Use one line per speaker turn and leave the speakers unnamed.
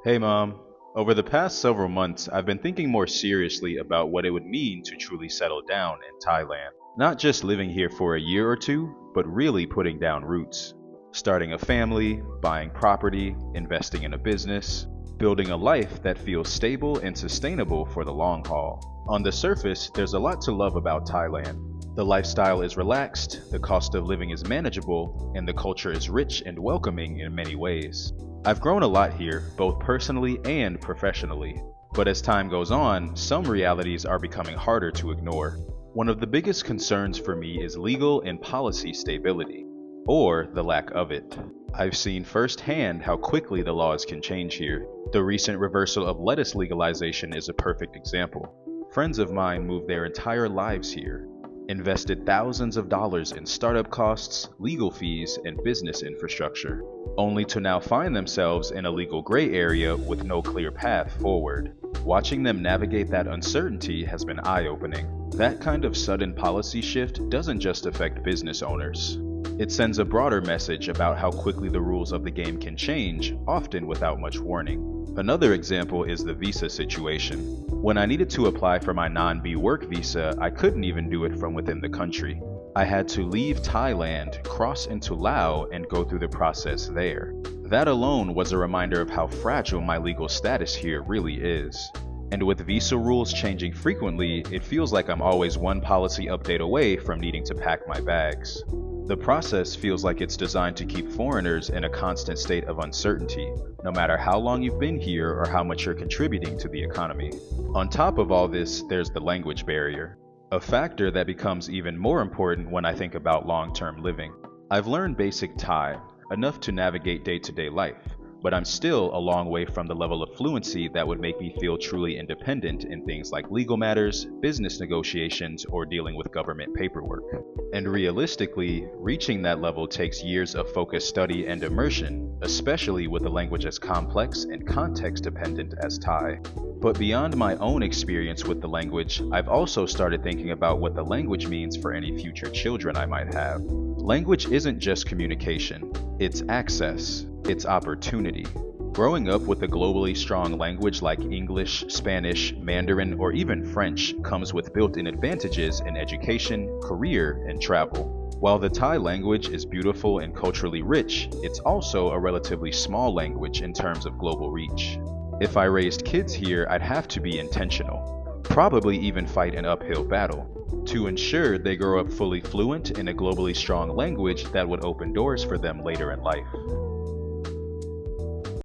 Hey mom, over the past several months, I've been thinking more seriously about what it would mean to truly settle down in Thailand. Not just living here for a year or two, but really putting down roots. Starting a family, buying property, investing in a business, building a life that feels stable and sustainable for the long haul. On the surface, there's a lot to love about Thailand. The lifestyle is relaxed, the cost of living is manageable, and the culture is rich and welcoming in many ways. I've grown a lot here, both personally and professionally. But as time goes on, some realities are becoming harder to ignore. One of the biggest concerns for me is legal and policy stability, or the lack of it. I've seen firsthand how quickly the laws can change here. The recent reversal of lettuce legalization is a perfect example. Friends of mine moved their entire lives here, invested thousands of dollars in startup costs, legal fees, and business infrastructure, only to now find themselves in a legal gray area with no clear path forward. Watching them navigate that uncertainty has been eye-opening. That kind of sudden policy shift doesn't just affect business owners. It sends a broader message about how quickly the rules of the game can change, often without much warning. Another example is the visa situation. When I needed to apply for my non-B work visa, I couldn't even do it from within the country. I had to leave Thailand, cross into Laos, and go through the process there. That alone was a reminder of how fragile my legal status here really is. And with visa rules changing frequently, it feels like I'm always one policy update away from needing to pack my bags. The process feels like it's designed to keep foreigners in a constant state of uncertainty, no matter how long you've been here or how much you're contributing to the economy. On top of all this, there's the language barrier, a factor that becomes even more important when I think about long-term living. I've learned basic Thai, enough to navigate day-to-day life, but I'm still a long way from the level of fluency that would make me feel truly independent in things like legal matters, business negotiations, or dealing with government paperwork. And realistically, reaching that level takes years of focused study and immersion, especially with a language as complex and context-dependent as Thai. But beyond my own experience with the language, I've also started thinking about what the language means for any future children I might have. Language isn't just communication, it's access, it's opportunity. Growing up with a globally strong language like English, Spanish, Mandarin, or even French comes with built-in advantages in education, career, and travel. While the Thai language is beautiful and culturally rich, it's also a relatively small language in terms of global reach. If I raised kids here, I'd have to be intentional, probably even fight an uphill battle, to ensure they grow up fully fluent in a globally strong language that would open doors for them later in life.